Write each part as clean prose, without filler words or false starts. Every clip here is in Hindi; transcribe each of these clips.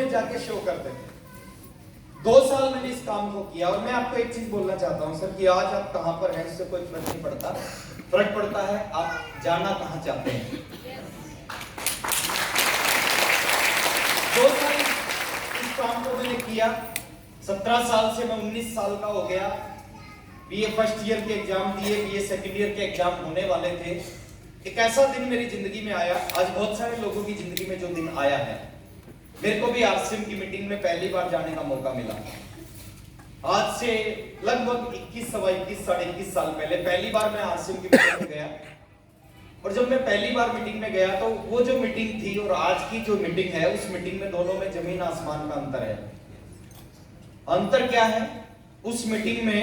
में जाके शो करते थे। 2 साल मैंने इस काम को किया और मैं आपको एक चीज बोलना चाहता हूं सर कि आज आप कहां पर हैं इससे कोई फर्क नहीं पड़ता, फर्क पड़ता है आप जाना कहां चाहते हैं। 2 साल इस काम को मैंने किया, 17 साल से मैं 19 साल का हो गया। बीए फर्स्ट ईयर के एग्जाम दिए, बीए सेकंड ईयर के एग्जाम होने वाले थे। एक ऐसा दिन मेरी जिंदगी में आया, आज बहुत सारे लोगों की जिंदगी में जो दिन आया है, मेरे को भी आरसीएम की मीटिंग में पहली बार जाने का मौका मिला। आज से लगभग 21 साढ़े 21 साल पहले पहली बार मैं आरसीएम की मीटिंग में गया। और जब मैं पहली बार मीटिंग में गया तो वो जो मीटिंग थी और आज की जो मीटिंग है, उस मीटिंग में दोनों में जमीन आसमान का अंतर है। अंतर क्या है? उस मीटिंग में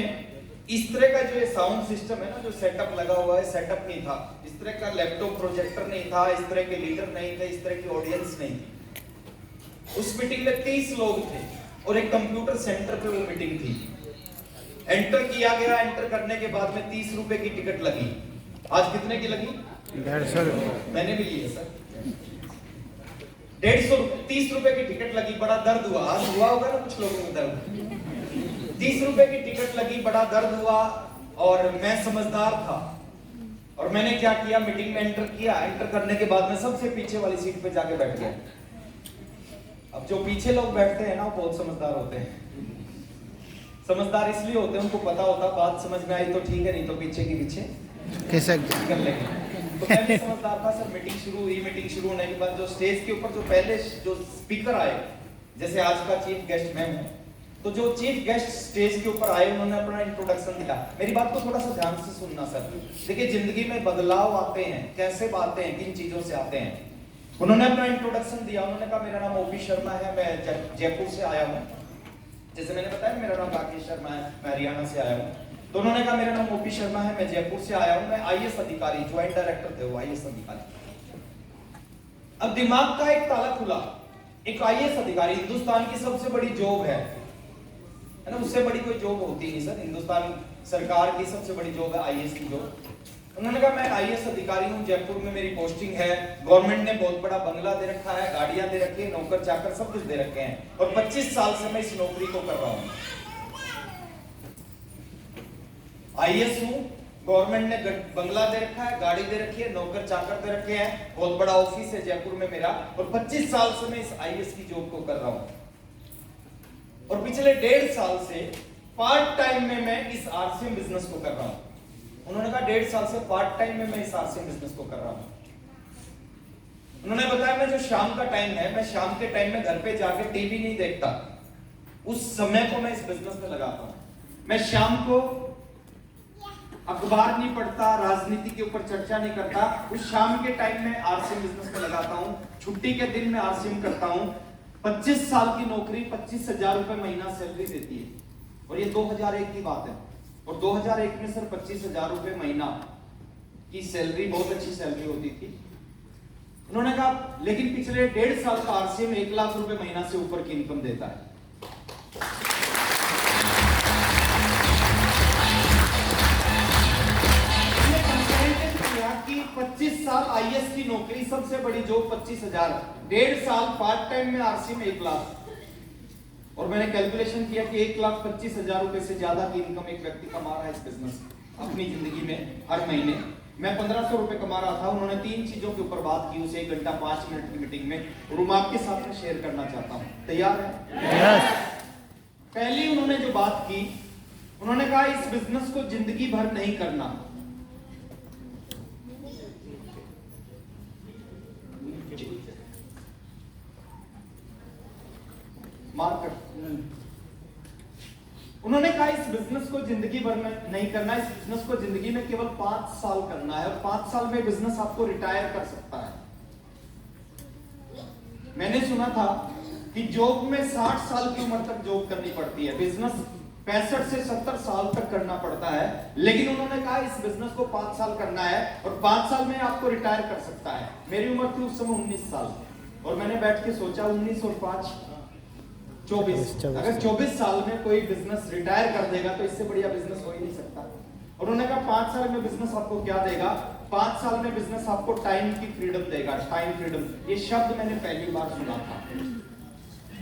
इस तरह का जो ये साउंड सिस्टम है ना, जो सेटअप लगा हुआ है, सेटअप नहीं था। इस तरह का लैपटॉप प्रोजेक्टर नहीं था, इस तरह के लीडर नहीं थे, इस तरह की ऑडियंस नहीं थी। उस मीटिंग में 30 लोग थे और एक कंप्यूटर सेंटर पे वो मीटिंग थी। एंटर किया गया, एंटर करने के बाद में 30 रुपए की टिकट लगी। आज कितने की लगी? 150 रुपए। मैंने भी ली है सर। 150 30 रुपए की टिकट लगी, बड़ा दर्द हुआ। आज हुआ होगा ना कुछ लोगों को दर्द। 30 रुपए की टिकट लगी, बड़ा दर्द हुआ और मैं समझदार था और मैंने क्या किया, मीटिंग में एंटर किया। एंटर करने के बाद में सबसे पीछे वाली सीट पे जाके बैठ गया। अब जो पीछे लोग बैठते हैं ना, वो बहुत समझदार होते हैं। समझदार इसलिए होते हैं, उनको पता होता बात समझ में आई तो ठीक है, नहीं तो पीछे के पीछे कर लेंगे। तो पहले समझदार था सर। मीटिंग शुरू हुई, मीटिंग शुरू होने के बाद जो स्टेज के ऊपर जो पहले जो स्पीकर आए, जैसे आज का चीफ गेस्ट मैं हूं, तो जो चीफ गेस्ट स्टेज के ऊपर आए, उन्होंने अपना इंट्रोडक्शन दिया। मेरी बात को थोड़ा सा ध्यान से सुनना सर। देखिए, जिंदगी में बदलाव आते हैं, कैसे आते हैं, किन चीजों से आते हैं। उन्होंने अपना इंट्रोडक्शन दिया। उन्होंने कहा मेरा नाम ओपी शर्मा है, मैं जयपुर से आया हूँ। जैसे मैंने बताया मेरा नाम राकेश शर्मा है, मैं हरियाणा से आया हूँ। तो उन्होंने कहा मेरा नाम ओपी शर्मा है, मैं जयपुर से आया हूँ, मैं आईएएस अधिकारी, ज्वाइंट डायरेक्टर थे वो आईएएस अधिकारी। अब दिमाग का एक ताला खुला। एक आईएएस अधिकारी, हिंदुस्तान की सबसे बड़ी जॉब है ना, उससे बड़ी कोई जॉब होती नहीं सर। हिंदुस्तान सरकार की सबसे बड़ी जॉब है आईएएस की जॉब। उन्होंने कहा मैं आईएएस अधिकारी हूं, जयपुर में मेरी पोस्टिंग है, गवर्नमेंट ने बहुत बड़ा बंगला दे रखा है, गाड़ियां दे रखी है, नौकर चाकर सब कुछ दे रखे हैं और 25 साल से मैं इस नौकरी को कर रहा हूं। आईएएस हूं, गवर्नमेंट ने बंगला दे रखा है, गाड़ी दे रखी है, नौकर चाकर दे रखे हैं, बहुत बड़ा ऑफिस है जयपुर में मेरा, और 25 साल से मैं इस आईएएस की जॉब को कर रहा हूं। और पिछले 1.5 साल से पार्ट टाइम में मैं इस आरसीएम बिजनेस को कर रहा हूं। उन्होंने कहा 1.5 साल से पार्ट टाइम में मैं इस आरसीएम बिजनेस को कर रहा हूं। उन्होंने बताया मैं जो शाम का टाइम है, मैं शाम के टाइम में घर पे जाके टीवी नहीं देखता, उस समय को मैं इस बिजनेस में लगाता हूं। मैं शाम को अखबार नहीं पढ़ता, राजनीति के ऊपर चर्चा नहीं करता, उस शाम के टाइम में आरसीएम बिजनेस में लगाता हूं। छुट्टी के दिन में आरसीएम करता हूं। 25 साल की नौकरी, 25,000 रुपए महीना सैलरी देती है और ये 2001 की बात है। और 2001 में सर 25,000 रुपए महीना की सैलरी बहुत अच्छी सैलरी होती थी। उन्होंने कहा लेकिन पिछले 1.5 साल का आरसीएम 1 लाख रुपए महीना से ऊपर की इनकम देता है। कि 25 साल आईएएस की नौकरी, सबसे बड़ी जॉब 25,000, 1.5 साल पार्ट टाइम में आरसीएम 1 लाख। और मैंने कैलकुलेशन किया कि 1,25,000 रुपए से ज्यादा की इनकम एक व्यक्ति कमा रहा है इस बिजनेस अपनी जिंदगी में हर महीने। मैं 1500 रुपए कमा रहा था। उन्होंने 3 चीजों के ऊपर बात की उस 1 घंटा 5 मिनट की मीटिंग में, और मैं आपके साथ में शेयर करना चाहता हूं। तैयार है? पहली उन्होंने जो बात की, उन्होंने कहा इस बिजनेस को जिंदगी भर नहीं करना। मार्केट उन्होंने कहा इस बिजनेस को जिंदगी भर में नहीं करना, इस बिजनेस को जिंदगी में केवल 5 साल करना है और 5 साल में बिजनेस आपको रिटायर कर सकता है। मैंने सुना था कि जॉब में 60 साल की उम्र तक जॉब करनी पड़ती है, बिजनेस 65 से 70 साल तक करना पड़ता है, लेकिन उन्होंने कहा इस बिजनेस को 5 साल करना है और 5 साल में आपको रिटायर कर सकता है। मेरी उम्र थी उस समय 19 साल और मैंने बैठ के सोचा 19 और 5 24। अगर 24 साल में कोई बिजनेस रिटायर कर देगा तो इससे बढ़िया बिजनेस हो ही नहीं सकता। उन्होंने कहा 5 साल में बिजनेस आपको क्या देगा? 5 साल में बिजनेस आपको टाइम की फ्रीडम देगा। टाइम फ्रीडम, ये शब्द मैंने पहली बार सुना था।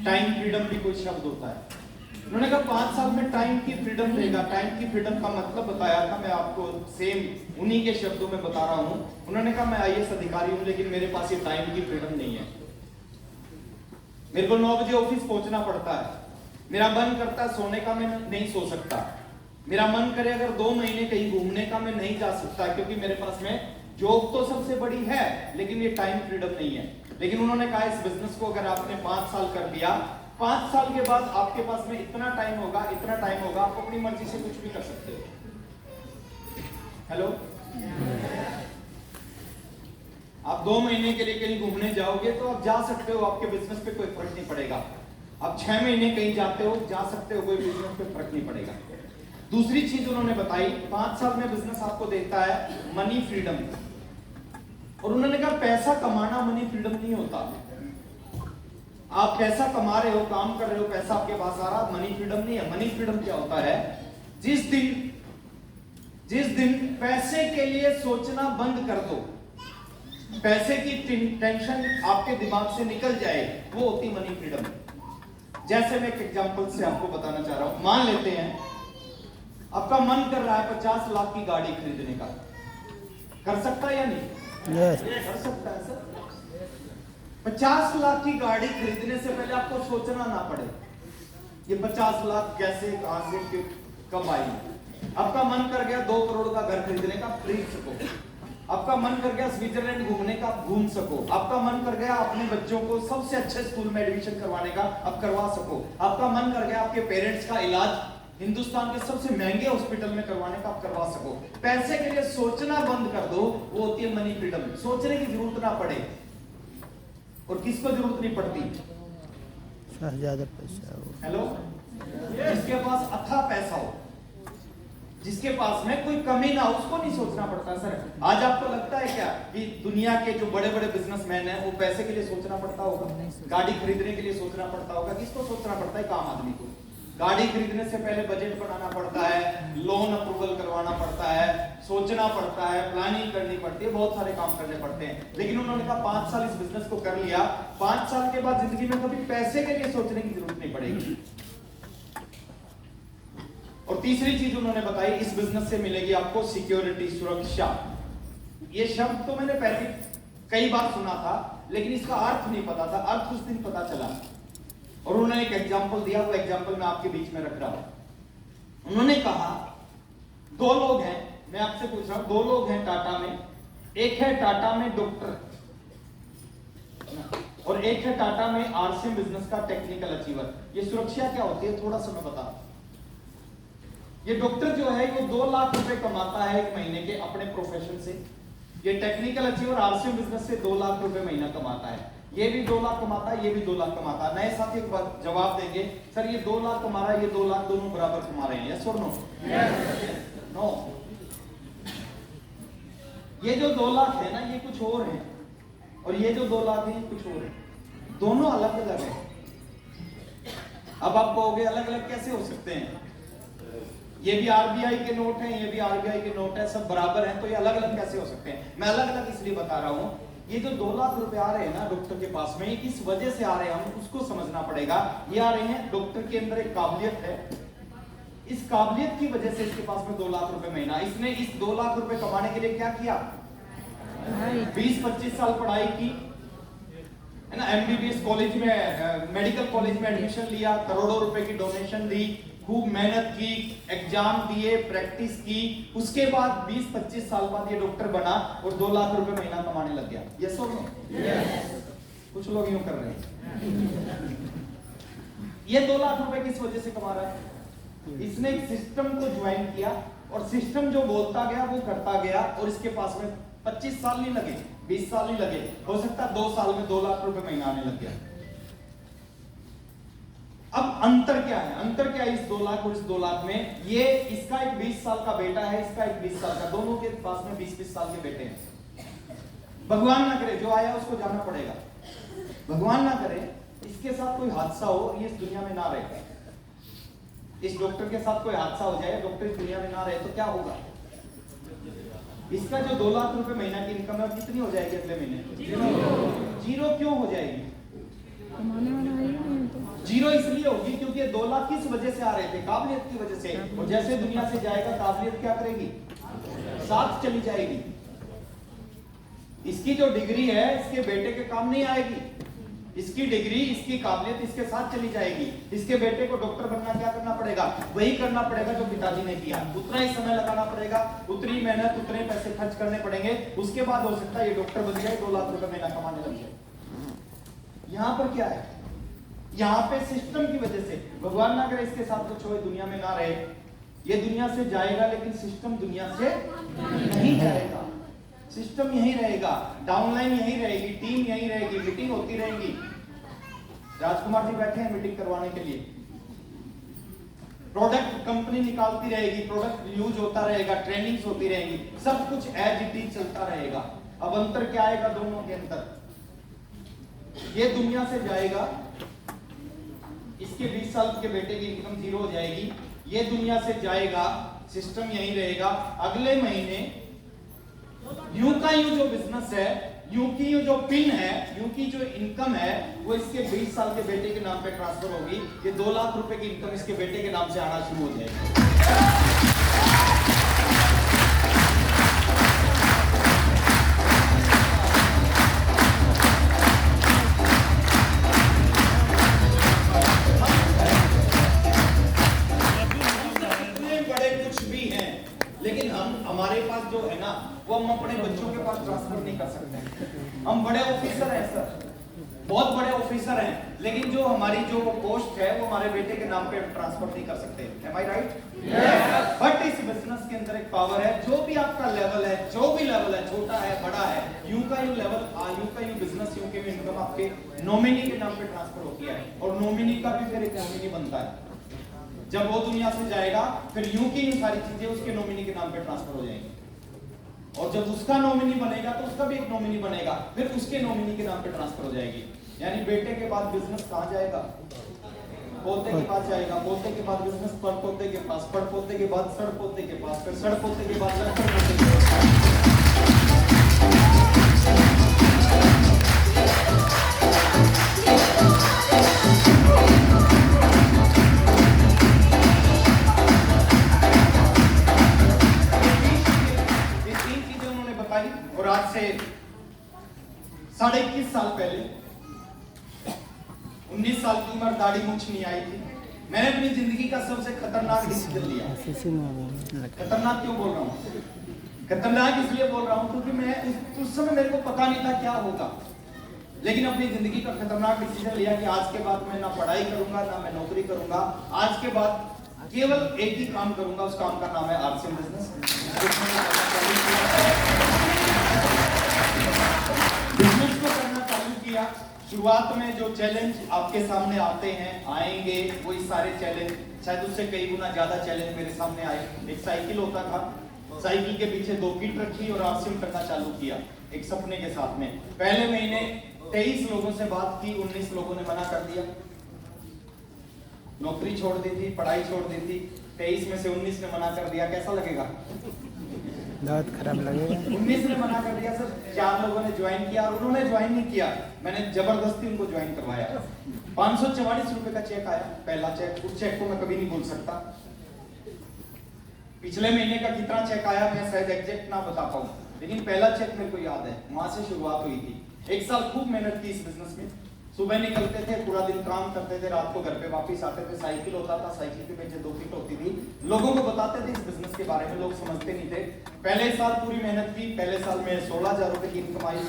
टाइम फ्रीडम भी कोई शब्द होता है। उन्होंने कहा 5 साल में टाइम की फ्रीडम देगा। टाइम की फ्रीडम का मतलब बताया था, मैं आपको सेम उन्हीं के शब्दों में बता रहा हूं। उन्होंने कहा मैं आईएएस अधिकारी हूं, लेकिन मेरे पास ये टाइम की फ्रीडम नहीं है। मेरे को 9 बजे ऑफिस पहुंचना पड़ता है, मेरा मन करता है सोने का, मैं नहीं सो सकता। मेरा मन करे अगर 2 महीने कहीं घूमने का, मैं नहीं जा सकता, क्योंकि मेरे पास में जॉब तो सबसे बड़ी है, लेकिन ये टाइम फ्रीडम नहीं है। लेकिन उन्होंने कहा इस बिजनेस को अगर आपने 5 साल कर दिया, 5 साल के बाद आपके पास में इतना टाइम होगा, आप अपनी मर्जी से कुछ भी कर सकते हो। हेलो, आप 2 महीने के लिए कहीं घूमने जाओगे तो आप जा सकते हो, आपके बिजनेस पे कोई फर्क नहीं पड़ेगा। आप 6 महीने कहीं जाते हो, जा सकते हो, कोई बिजनेस पे फर्क नहीं पड़ेगा। दूसरी चीज उन्होंने बताई, 5 साल में बिजनेस आपको देता है मनी फ्रीडम। और उन्होंने कहा पैसा कमाना मनी फ्रीडम नहीं होता। आप पैसा कमा रहे हो, काम कर रहे हो, पैसा आपके पास आ रहा, मनी फ्रीडम नहीं है। मनी फ्रीडम क्या होता है? जिस दिन पैसे के लिए सोचना बंद कर दो, पैसे की टेंशन आपके दिमाग से निकल जाए, वो होती मनी फ्रीडम। जैसे मैं एक एग्जांपल से आपको बताना चाह रहा हूं। मान लेते हैं आपका मन कर रहा है 50 लाख की गाड़ी खरीदने का, कर सकता है या नहीं? कर सकता है सर। 50 लाख की गाड़ी खरीदने से पहले आपको सोचना ना पड़े ये 50 लाख कैसे, कहां से, कब आई। आपका मन कर गया 2 करोड़ का घर खरीदने का, खरीद सको। आपका मन कर गया स्विट्जरलैंड घूमने का, घूम सको। आपका मन कर गया अपने बच्चों को सबसे अच्छे स्कूल में एडमिशन करवाने का, अब करवा सको। आपका मन कर गया आपके पेरेंट्स का इलाज हिंदुस्तान के सबसे महंगे हॉस्पिटल में करवाने का, आप करवा सको। पैसे के लिए सोचना बंद कर दो, वो होती है मनी फ्रीडम। सोचने की जरूरत ना पड़े। और किसको जरूरत नहीं पड़ती? ज्यादा पैसा हो। हेलो, जिसके पास अथाह पैसा हो, जिसके पास में कोई कमी ना हो, उसको नहीं सोचना पड़ता। सर आज आपको लगता है क्या कि दुनिया के जो बड़े बड़े बिजनेसमैन हैं, वो पैसे के लिए सोचना पड़ता होगा, गाड़ी खरीदने के लिए सोचना पड़ता होगा? किसको सोचना पड़ता है? काम आदमी को। गाड़ी खरीदने से पहले बजट बनाना पड़ता है, लोन अप्रूवल करवाना पड़ता है, सोचना पड़ता है, प्लानिंग करनी पड़ती है, बहुत सारे काम करने पड़ते हैं। लेकिन उन्होंने कहा 5 साल इस बिजनेस को कर लिया, 5 साल के बाद जिंदगी में कभी पैसे के लिए सोचने की जरूरत नहीं पड़ेगी। और तीसरी चीज उन्होंने बताई, इस बिजनेस से मिलेगी आपको सिक्योरिटी, सुरक्षा। ये शब्द तो मैंने पहले कई बार सुना था, लेकिन इसका अर्थ नहीं पता था। अर्थ उस दिन पता चला। और उन्होंने एक एग्जाम्पल दिया, वो एग्जाम्पल मैं आपके बीच में रख रहा हूं। उन्होंने कहा 2 लोग हैं, मैं आपसे पूछ रहा हूं, 2 लोग हैं टाटा में। एक है टाटा में डॉक्टर और एक है टाटा में आरसीएम बिजनेस का टेक्निकल अचीवर। ये सुरक्षा क्या होती है थोड़ा सा मैं बता। ये डॉक्टर जो है वो 2 लाख रुपए कमाता है 1 महीने के अपने प्रोफेशन से। ये टेक्निकल अचीवर आरसीएम बिजनेस से 2 लाख रुपए महीना कमाता है। ये भी 2 लाख कमाता है, ये भी 2 लाख कमाता है। नए साथी एक बात जवाब देंगे, सर ये 2 लाख कमा रहा है, ये 2 लाख, दोनों बराबर कमा रहे हैं? यस और नो? नो। ये जो 2 लाख है ना, ये कुछ और है, और ये जो 2 लाख है ये कुछ और है। दोनों अलग अलग है। अब आप कहोगे अलग अलग कैसे हो सकते हैं? ये भी आरबीआई के नोट हैं, ये भी आरबीआई के नोट है, सब बराबर हैं, तो ये अलग अलग कैसे हो सकते हैं? मैं अलग अलग इसलिए बता रहा हूं, ये जो 2 लाख रुपए आ रहे हैं ना डॉक्टर के पास में, किस वजह से आ रहे हैं हम उसको समझना पड़ेगा। ये आ रहे हैं, डॉक्टर के अंदर एक काबिलियत है, इस काबिलियत की वजह से इसके पास में 2 लाख रुपए महीना। इसने इस 2 लाख रुपए कमाने के लिए क्या किया? 20-25 साल पढ़ाई की, है ना, एमबीबीएस कॉलेज में, मेडिकल कॉलेज में एडमिशन लिया, करोड़ों रुपए की डोनेशन दी, खूब मेहनत की, एग्जाम दिए, प्रैक्टिस की, उसके बाद 20-25 साल बाद ये डॉक्टर बना और 2 लाख रुपए महीना कमाने लग गया। यस और नो? कुछ लोग यूं कर रहे हैं। ये 2 लाख रुपए किस वजह से कमा रहा है? इसने एक सिस्टम को ज्वाइन किया और सिस्टम जो बोलता गया वो करता गया, और इसके पास में 25 साल नहीं लगे, 20 साल नहीं लगे, हो सकता 2 साल में 2 लाख रुपए महीना आने लग गया। अब अंतर क्या है? अंतर क्या है इस 2 लाख और इस 2 लाख में? ये इसका एक 20 साल का बेटा है, इसका एक 20 साल का, दोनों के पास में 20-20 साल के बेटे हैं। भगवान ना करे जो आया उसको जाना पड़ेगा, भगवान ना करे इसके साथ कोई हादसा हो, ये इस दुनिया में ना रहे, इस डॉक्टर के साथ कोई हादसा हो जाए, डॉक्टर इस दुनिया में ना रहे, तो क्या होगा? इसका जो 2 लाख रुपए महीना की इनकम है कितनी हो जाएगी अगले महीने? 0 क्यों हो जाएगी? कमाने वाला है ही नहीं तो। जीरो इसलिए होगी क्योंकि ये 2 लाख किस वजह से आ रहे थे? काबिलियत की वजह से। और जैसे दुनिया से जाएगा काबिलियत क्या करेगी? साथ चली जाएगी। इसकी जो डिग्री है इसके बेटे के काम नहीं आएगी। इसकी डिग्री, इसकी काबिलियत इसके साथ चली जाएगी। इसके बेटे को डॉक्टर बनना क्या करना पड़ेगा? वही करना पड़ेगा जो पिताजी ने किया। उतना ही समय लगाना पड़ेगा, उतनी मेहनत, उतने पैसे खर्च करने पड़ेंगे। उसके बाद हो सकता है ये डॉक्टर बन जाए, 2 लाख रुपए महीना कमाने लग जाए। यहां पर क्या है? यहाँ पे सिस्टम की वजह से, भगवान ना करे इसके साथ कुछ हो, दुनिया में ना रहे, ये दुनिया से जाएगा लेकिन सिस्टम दुनिया से नहीं जाएगा। सिस्टम यही रहेगा, डाउनलाइन यही रहेगी, टीम यही रहेगी, मीटिंग होती रहेगी। राजकुमार जी बैठे हैं मीटिंग करवाने के लिए। प्रोडक्ट कंपनी निकालती रहेगी, प्रोडक्ट यूज होता रहेगा, ट्रेनिंग्स होती रहेगी, सब कुछ एज इट इज चलता रहेगा। अब अंतर क्या आएगा दोनों के अंदर? ये दुनिया से जाएगा, इसके 20 साल के बेटे की इनकम जीरो हो जाएगी। ये दुनिया से जाएगा, सिस्टम यही रहेगा। अगले महीने यूं का यूं जो बिजनेस है, यूं की यूं जो पिन है, यूं की जो इनकम है, वो इसके 20 साल के बेटे के नाम पे ट्रांसफर होगी। ये 2 लाख रुपए की इनकम इसके बेटे के नाम से आना शुरू हो जाएगी। लेकिन हमारे पास जो है ना, वो हम अपने बच्चों के पास ट्रांसफर नहीं कर सकते। हम बड़े ऑफिसर हैं सर, बहुत बड़े ऑफिसर हैं, लेकिन जो हमारी जो पोस्ट है वो हमारे बेटे के नाम पे ट्रांसफर नहीं कर सकते। Am I right? Yes. But इस बिजनेस के अंदर एक पावर है, जो भी आपका लेवल है, जो भी लेवल है, छोटा है बड़ा है, यूं का यूं लेवल, यूं का यूं बिजनेस, यूं की इनकम आपके नॉमिनी के नाम पे ट्रांसफर होती है। और नॉमिनी का भी फिर एक नॉमिनी बनता है। जब वो दुनिया से जाएगा, फिर यूं की यूं सारी चीजें उसके नॉमिनी के नाम पे ट्रांसफर हो जाएंगी। और जब उसका नॉमिनी बनेगा तो उसका भी एक नॉमिनी बनेगा, फिर उसके नॉमिनी के नाम पे ट्रांसफर हो जाएगी। यानी बेटे के बाद बिजनेस कहां जाएगा? पोते के पास जाएगा, पोते के बाद बिजनेस पड़ पोते के पास, पड़ पोते के बाद सड़ पोते के पास, फिर सड़ पोते के बाद लड़ पोते के पास। और आज से 21.5 साल पहले, 19 साल की उम्र, दाढ़ी मूंछ नहीं आई थी, मैंने अपनी जिंदगी का सबसे खतरनाक डिसीजन लिया। खतरनाक क्यों बोल रहा हूँ? खतरनाक इसलिए बोल रहा हूँ क्योंकि मैं उस समय मेरे को पता नहीं था क्या होगा, लेकिन अपनी जिंदगी का खतरनाक डिसीजन लिया कि आज के बाद मैं ना पढ़ाई करूंगा, ना मैं नौकरी करूंगा। आज के बाद केवल एक ही काम करूंगा, उस काम का नाम है आरसीएम बिजनेस। बिजनेस को करना चालू किया। शुरुआत में जो चैलेंज आपके सामने आते हैं, आएंगे, वही सारे चैलेंज, शायद उससे कई गुना ज्यादा चैलेंज मेरे सामने आए। एक साइकिल होता था, साइकिल के पीछे 2 किट रखी और आरसीएम करना चालू किया एक सपने के साथ में। पहले महीने 23 लोगों से बात की, 19 लोगों ने मना कर दिया, नौकरी छोड़ दी थी, पढ़ाई छोड़ दी थी। 23 में से 19 ने मना कर दिया। कैसा लगेगा? बहुत खराब लगेगा। 19 ने मना कर दिया सर। 4 लोगों ने ज्वाइन किया और उन्होंने ज्वाइन नहीं किया, मैंने जबरदस्ती उनको ज्वाइन करवाया। 544 रुपए का चेक आया, पहला चेक। उस चेक को मैं कभी नहीं भूल सकता। पिछले महीने का कितना चेक आया मैं शायद एग्जैक्ट ना बता पाऊं, लेकिन पहला चेक मेरे को याद है। वहां से शुरुआत हुई थी। 1 साल खूब मेहनत की इस बिजनेस में। सुबह निकलते थे, पूरा दिन काम करते थे, रात को घर पे वापस आते थे। साइकिल होता था, साइकिल के पीछे 2 किट होती थी। लोगों को बताते थे इस बिजनेस के बारे में, लोग समझते नहीं थे। पहले साल पूरी मेहनत की। पहले साल में 16,000 रुपए की इनकम आई।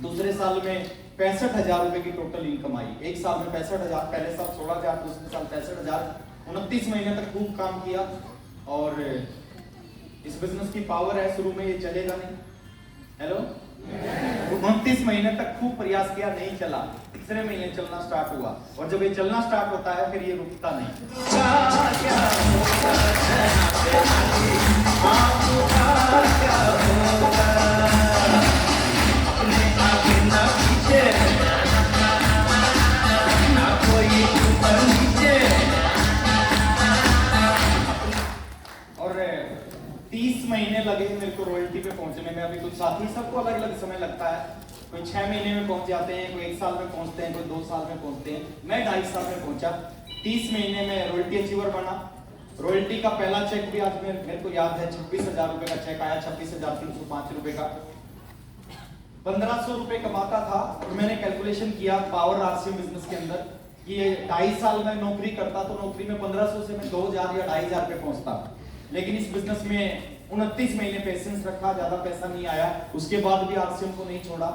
दूसरे साल में 65,000 रुपए की टोटल इनकम आई। एक साल में 65,000, पहले साल 16,000, दूसरे साल 65,000। 29 महीने तक खूब काम किया। और इस बिजनेस की पावर है, शुरू में ये चलेगा नहीं। हेलो, 29 महीने तक खूब प्रयास किया, नहीं चला। तीसरे महीने चलना स्टार्ट हुआ, और जब ये चलना स्टार्ट होता है फिर ये रुकता नहीं। और 30 महीने लगे मेरे को रॉयल्टी पे पहुंचने में। अभी कुछ साथी, सबको अलग अलग समय लगता है, कोई 6 महीने में पहुंच जाते हैं, कोई 1 साल में पहुंचते हैं, कोई 2 साल में पहुंचते हैं। मैं 2.5 साल में पहुंचा। 30 महीने में रॉयल्टी अचीवर बना। रॉयल्टी का पहला चेक भी आज मेरे को याद है, 26,000 रुपए का चेक आया, 26,305 रुपए का। 1,500 रुपए कमाता था और मैंने कैलकुलेशन किया पावर आरसीएम बिजनेस के अंदर कि ये 2.5 साल में नौकरी करता तो नौकरी में 1,500 से मैं 2,000 या 2,500 पे पहुंचता। लेकिन इस बिजनेस में 29 महीने पेशेंस रखा, ज्यादा पैसा नहीं आया, उसके बाद भी आरसीएम को नहीं छोड़ा।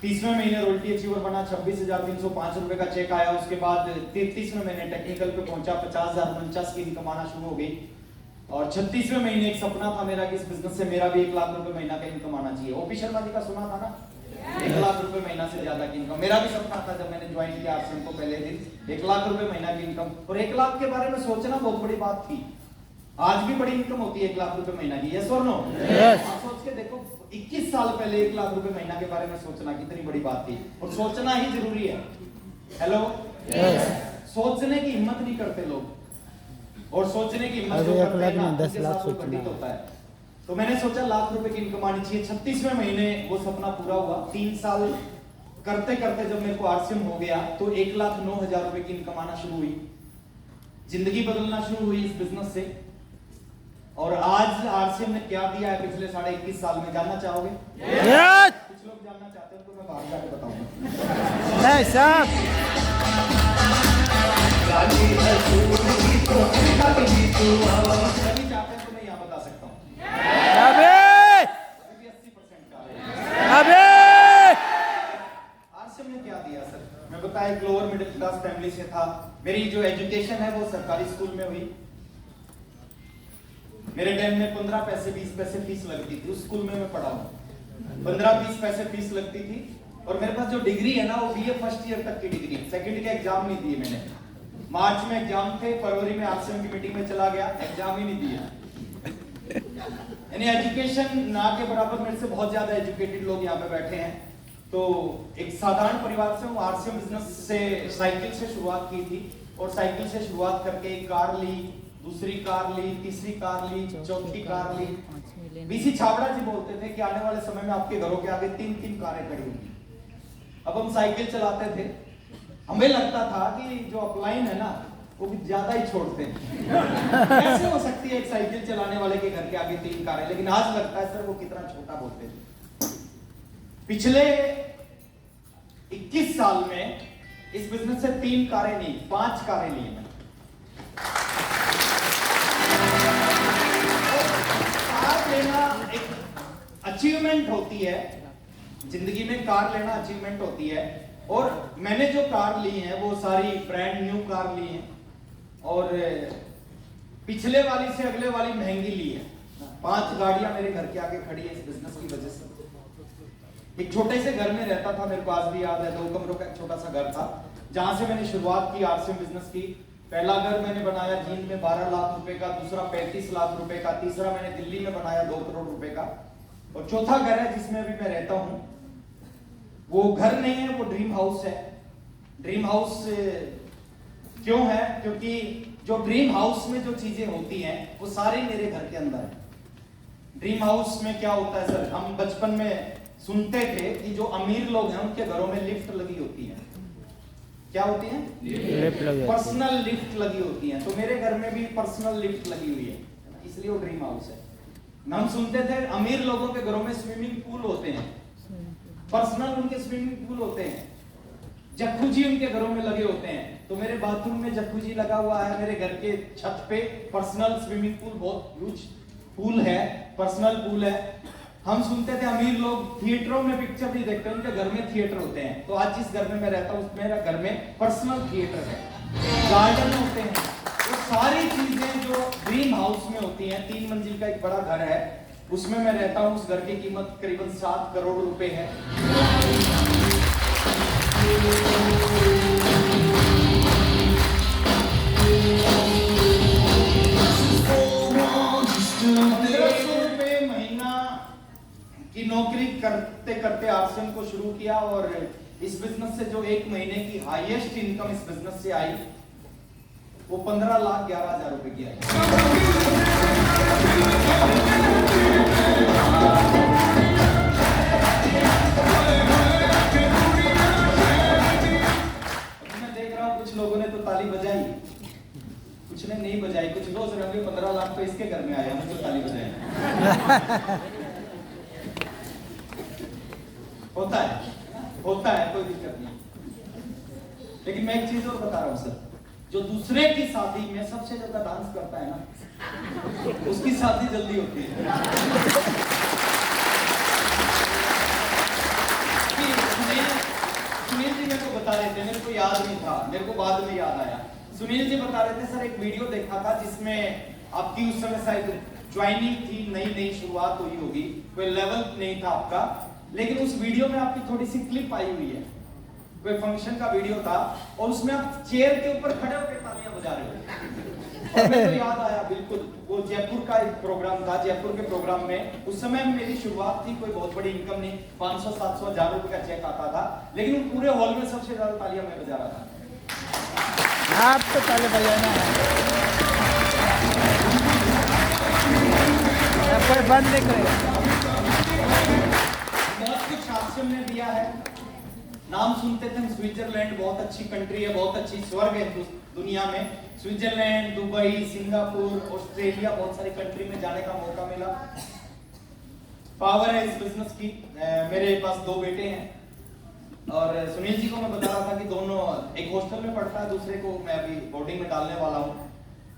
30वें महीने रॉयल्टी अचीवर बना, 26,305 रुपए का चेक आया। उसके बाद 33वें महीने टेक्निकल पे पहुंचा, 50,49 की इनकम आना शुरू हो गई। और 36वें महीने एक सपना था मेरा कि इस बिजनेस से मेरा भी 1 लाख रुपए महीना का इनकम आना चाहिए। ओपी शर्मा जी का सुना था ना, 1 लाख रुपए महीना से ज्यादा की इनकम। मेरा भी सपना था जब मैंने ज्वाइन किया आरसीएम को पहले दिन, 1 लाख रुपए महीना की इनकम। और 1 लाख के बारे में सोचना बहुत बड़ी बात थी। आज भी बड़ी इनकम होती है 1 लाख रुपए महीना की, यस और नो? आप सोच के देखो, 21 साल पहले 1 लाख रुपए महीना के बारे में सोचना कितनी बड़ी बात थी। और सोचना ही जरूरी है। हेलो, सोचने की हिम्मत नहीं करते लोग, और सोचने की हिम्मत जो करते हैं ना, 10 लाख वो घटित होता है। तो मैंने सोचा लाख रुपए की इनकम आनी चाहिए। 36वें महीने वो सपना पूरा हुआ। 3 साल करते करते जब मेरे को आरसीएम हो गया तो 1,09,000 रुपए की इनकम आना शुरू हुई। जिंदगी बदलना शुरू हुई इस बिजनेस से। और आज आरसीएम ने क्या दिया है पिछले 21.5 साल में, जानना चाहोगे? कुछ लोग जानना चाहते हैं तो मैं बाहर जाके बताऊंगा। सभी चाहते हैं तो मैं यहाँ बता सकता हूँ। अभी 80% का है। आरसीएम ने क्या दिया सर? मैं बताया, एक लोअर मिडिल क्लास फैमिली से था। मेरी जो एजुकेशन है वो सरकारी स्कूल में हुई। मेरे टाइम में 15 पैसे 20 पैसे फीस लगती थी। उस स्कूल में मैं पढ़ा हूँ, 15-20 पैसे फीस लगती थी। और मेरे पास जो डिग्री है ना, वो बीए फर्स्ट ईयर तक की डिग्री। सेकंड के एग्जाम नहीं दिए मैंने। मार्च में एग्जाम थे, फरवरी में आरसीएम की मीटिंग में चला गया, एग्जाम ही नहीं दिया। यानी एजुकेशन ना के बराबर। मेरे से बहुत ज्यादा एजुकेटेड लोग यहाँ पे बैठे हैं। तो एक साधारण परिवार से हूँ। आरसीएम बिजनेस से साइकिल से शुरुआत की थी, और साइकिल से शुरुआत करके एक कार ली, दूसरी कार ली, तीसरी कार ली, चौथी कार ली। बीसी छाबड़ा जी बोलते थे कि आने वाले समय में आपके घरों के आगे 3-3 कारें खड़ी होंगी। अब हम साइकिल चलाते थे, हमें लगता था कि जो अपलाइन है ना, वो भी ज्यादा ही छोड़ते हैं। कैसे हो सकती है एक साइकिल चलाने वाले के घर के आगे 3 कारें? लेकिन आज लगता है सर वो कितना छोटा बोलते थे। पिछले 21 साल में इस बिजनेस से 3 कारें नहीं, 5 कारें ली मैंने। कार लेना एक अचीवमेंट होती है जिंदगी में। कार लेना अचीवमेंट होती है। और मैंने जो कार ली है वो सारी ब्रांड न्यू कार ली है। और पिछले वाली से अगले वाली महंगी ली है। 5 गाड़ियां मेरे घर के आगे खड़ी है इस बिजनेस की वजह से। एक छोटे से घर में रहता था, मेरे को आज भी याद है, 2 कमरों का एक छोटा सा घर था, जहां से मैंने शुरुआत की आरसीएम बिजनेस की। पहला घर मैंने बनाया जींद में 12 लाख रुपए का, दूसरा 35 लाख रुपए का, तीसरा मैंने दिल्ली में बनाया 2 करोड़ रुपए का, और चौथा घर है जिसमें अभी मैं रहता हूं। वो घर नहीं है, वो ड्रीम हाउस है। ड्रीम हाउस क्यों है? क्योंकि जो ड्रीम हाउस में जो चीजें होती हैं वो सारी मेरे घर के अंदर है। ड्रीम हाउस में क्या होता है सर? हम बचपन में सुनते थे कि जो अमीर लोग हैं उनके घरों में लिफ्ट लगी होती है। क्या होती है? पर्सनल लिफ्ट लगी होती है। तो मेरे घर में भी पर्सनल लिफ्ट लगी हुई है, इसलिए वो ड्रीम हाउस है। हम सुनते थे अमीर लोगों के घरों में स्विमिंग पूल होते हैं, पर्सनल उनके स्विमिंग पूल होते हैं, जक्कुजी उनके घरों में लगे होते हैं। तो मेरे बाथरूम में जक्कुजी लगा हुआ है, मेरे घर के छत पे पर्सनल स्विमिंग पूल, बहुत ह्यूज पूल है, पर्सनल पूल है। हम सुनते थे अमीर लोग थिएटरों में पिक्चर नहीं देखते, उनके घर में थिएटर होते हैं। तो आज जिस घर में मैं रहता हूँ मेरा घर में पर्सनल थिएटर है, गार्डन होते हैं। वो सारी चीजें जो ड्रीम हाउस में होती हैं, 3 मंजिल का एक बड़ा घर है, उसमें मैं रहता हूँ। उस घर की कीमत करीबन 7 करोड़ रुपए है। की नौकरी करते करते आरसीएम को शुरू किया। और इस बिजनेस से जो 1 महीने की हाईएस्ट इनकम इस बिजनेस से आई वो 15,11,000 रुपए की आई। मैं देख रहा हूँ कुछ लोगों ने तो ताली बजाई, कुछ ने नहीं बजाई, कुछ लोग रंगे 15 लाख तो इसके घर में आया, हमने तो ताली बजाई। होता है, कोई दिक्कत नहीं। लेकिन मैं एक चीज और बता रहा हूं सर, जो दूसरे की शादी में सबसे ज्यादा डांस करता है ना, उसकी शादी जल्दी होती है। सुनील जी मेरे को बता रहे थे, मेरे को याद नहीं था, मेरे को बाद में याद आया। सुनील जी बता रहे थे सर, एक वीडियो देखा था जिसमें आपकी उस समय शायद ज्वाइनिंग थी, नई शुरुआत हुई होगी, कोई लेवल नहीं था आपका, लेकिन उस वीडियो में आपकी थोड़ी सी क्लिप आई हुई है, कोई फंक्शन का वीडियो था और उसमें आप चेयर के ऊपर खड़े होकर तालियां बजा रहे हो। और मेरे को याद आया बिल्कुल, वो जयपुर का एक प्रोग्राम था, जयपुर के प्रोग्राम में उस समय मेरी शुरुआत थी, कोई बहुत बड़ी इनकम नहीं, 500, 700, 1000 रुपए का चेक आता था, लेकिन पूरे हॉल में सबसे ज्यादा तालियां मैं बजा रहा था। आप तो ताली बजाना है, कोई बंद नहीं करेगा। बहुत कुछ आश्रम ने दिया है, नाम सुनते थे स्विट्जरलैंड, बहुत अच्छी कंट्री है, बहुत अच्छी स्वर्ग है दुनिया में। स्विट्जरलैंड, दुबई, सिंगापुर, ऑस्ट्रेलिया, बहुत सारी कंट्री में जाने का मौका मिला। पावर है इस बिजनेस की। मेरे पास 2 बेटे हैं और सुनील जी को मैं बता रहा था कि दोनों एक हॉस्टल में पढ़ता है, दूसरे को मैं अभी बोर्डिंग में डालने वाला हूँ,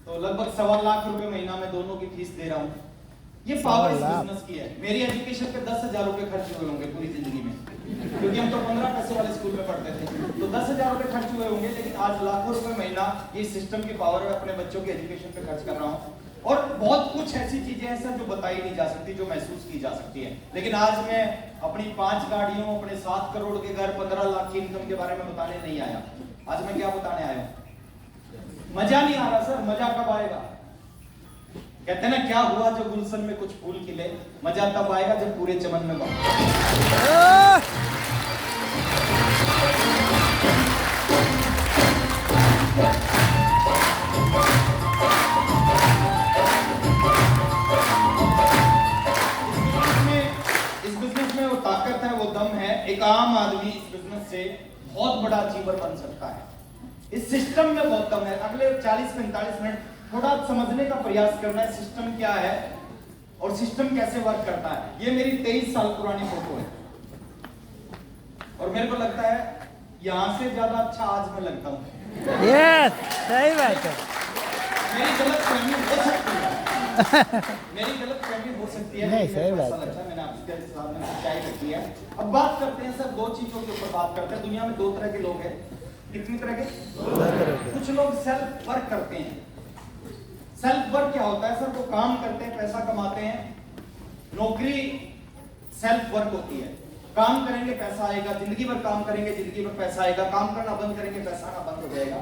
तो लगभग 1.25 लाख रुपए महीना में दोनों की फीस दे रहा हूँ। ये पावर इस बिजनेस की है। मेरी एजुकेशन पे 10,000 रुपए खर्च हुए होंगे पूरी जिंदगी में, क्योंकि हम तो 15 पैसे वाले स्कूल में पढ़ते थे, तो 10,000 रुपए खर्च हुए होंगे, लेकिन आज लाखों रुपए महीना ये सिस्टम की पावर में अपने बच्चों के एजुकेशन पे खर्च कर रहा हूँ। और बहुत कुछ ऐसी चीजें हैं सर जो बताई नहीं जा सकती, जो महसूस की जा सकती है। लेकिन आज मैं अपनी 5 गाड़ियों, अपने 7 करोड़ के घर, 15 लाख की इनकम के बारे में बताने नहीं आया। आज मैं क्या बताने आया हूँ? मजा नहीं आ रहा सर, मजा कब आएगा? कहते हैं ना, क्या हुआ जो गुलशन में कुछ फूल खिले, मजा तब आएगा जब पूरे चमन में बन। इस बिजनेस में वो ताकत है, वो दम है। एक आम आदमी इस बिजनेस से बहुत बड़ा अचीवर बन सकता है। इस सिस्टम में बहुत दम है। अगले 40-45 मिनट थोड़ा समझने का प्रयास करना है, सिस्टम क्या है और सिस्टम कैसे वर्क करता है। ये मेरी 23 साल पुरानी फोटो है और मेरे को लगता है यहां से ज्यादा अच्छा आज मैं लगता हूँ। यस, सही बात है। मेरी गलतफहमी हो सकती है, मेरी गलतफहमी हो सकती है, नहीं, सही बात है। लगता है मैंने आपके सामने सच्चाई रखी है। अब बात करते हैं सर 2 चीजों के ऊपर बात करते हैं। दुनिया में 2 तरह के लोग हैं। कितनी तरह के? कुछ लोग सेल्फ वर्क करते हैं। सेल्फ वर्क क्या होता है सर? वो काम करते हैं, पैसा कमाते हैं। नौकरी सेल्फ वर्क होती है, काम करेंगे पैसा आएगा, जिंदगी भर काम करेंगे, जिंदगी भर पैसा आएगा, काम करना बंद करेंगे, पैसा आना बंद हो जाएगा।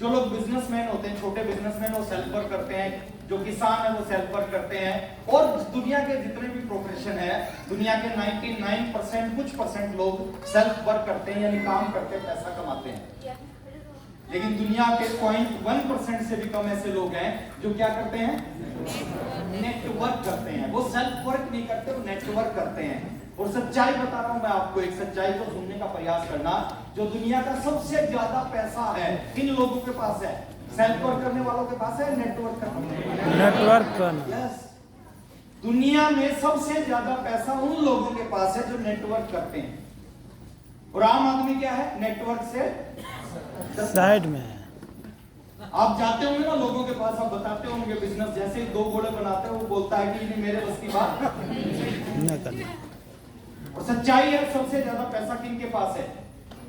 जो लोग बिजनेसमैन होते हैं, छोटे बिजनेसमैन, वो सेल्फ वर्क करते हैं। जो किसान है वो सेल्फ वर्क करते हैं। और दुनिया के जितने भी प्रोफेशन है, दुनिया के 99% कुछ परसेंट लोग सेल्फ वर्क करते हैं, यानी काम करते हैं, पैसा कमाते हैं। लेकिन दुनिया के 0.1% से भी कम ऐसे लोग हैं जो क्या करते हैं? नेटवर्क करते हैं। वो सेल्फ वर्क नहीं करते, वो नेटवर्क करते हैं। और सच्चाई बता रहा हूं मैं आपको, एक सच्चाई को सुनने का प्रयास करना। जो दुनिया का सबसे ज्यादा पैसा है किन लोगों के पास है? सेल्फ वर्क करने वालों के पास है, नेटवर्क करने। नेटवर्क करना। यस, दुनिया में सबसे ज्यादा पैसा उन लोगों के पास है जो नेटवर्क करते हैं। और आम आदमी क्या है? नेटवर्क से साइड में है। आप जाते होंगे ना लोगों के पास, आप बताते होंगे बिजनेस, जैसे ही 2 घोड़े बनाते हैं वो बोलता है कि नहीं मेरे बस की बात नहीं करना। और सच्चाई है, सबसे ज्यादा पैसा किन के पास है?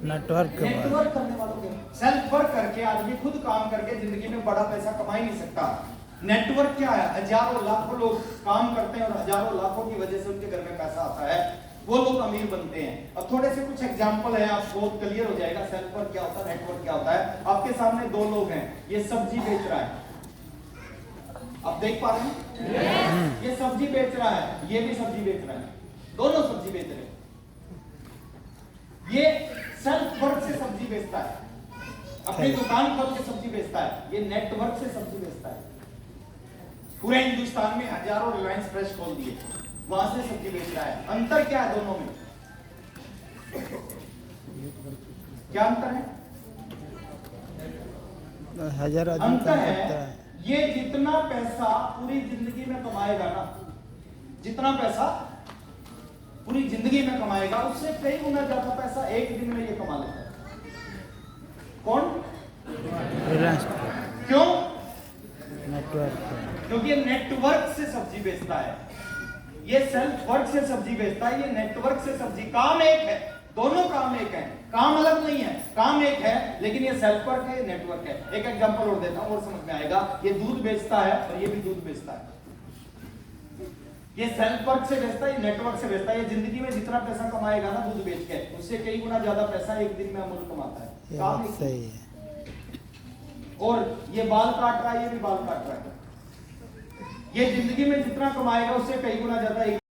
नेटवर्क के बाद नेटवर्क करने वालों के। सेल्फ वर्क करके आदमी खुद काम करके जिंदगी में बड़ा पैसा कमा ही नहीं सकता। नेटवर्क क्या है? हजारों लाखों लोग काम करते हैं और हजारों लाखों की वजह से उनके घर में पैसा आता है, वो लोग अमीर बनते हैं। अब थोड़े से कुछ एग्जांपल है, आप बहुत क्लियर हो जाएगा सेल्फ वर्क क्या होता है, नेटवर्क क्या होता है। आपके सामने 2 लोग हैं, ये सब्जी बेच रहा है, आप देख पा रहे हैं? ये सब्जी बेच रहा है, ये भी सब्जी बेच रहा है, दोनों सब्जी बेच रहे हैं। ये सेल्फ वर्क से सब्जी बेचता है अपनी दुकान खोल के सब्जी बेचता है, ये नेटवर्क से सब्जी बेचता है। पूरे हिंदुस्तान में हजारों रिलायंस फ्रेश खोल दिए, वहां से सब्जी बेच रहा है। अंतर क्या है दोनों में? क्या अंतर है? हजार आदमी अंतर काम है करता है। ये जितना पैसा पूरी जिंदगी में कमाएगा ना, जितना पैसा पूरी जिंदगी में कमाएगा उससे कई गुना ज्यादा पैसा एक दिन में ये कमा लेता है। कौन? रिलायंस क्यों? नेटवर्क क्योंकि ये नेटवर्क से सब्जी बेचता है, ये सेल्फ वर्क से सब्जी बेचता है, ये नेटवर्क से सब्जी। काम एक है, दोनों काम एक है, काम अलग नहीं है, काम एक है, लेकिन ये सेल्फ वर्क है, नेटवर्क है। एक एग्जांपल और देता हूं और समझ में आएगा। ये दूध बेचता है और ये भी दूध बेचता है। ये सेल्फ वर्क से बेचता है, ये नेटवर्क से बेचता है। ये जिंदगी में जितना पैसा कमाएगा ना दूध बेच के, उससे कई गुना ज्यादा पैसा एक दिन में अमूल कमाता है। ये काम बात एक सही है। और ये बाल काट रहा है, ये भी बाल काट रहा है। ये जिंदगी में जितना कमाएगा उससे कई गुना ज्यादा एक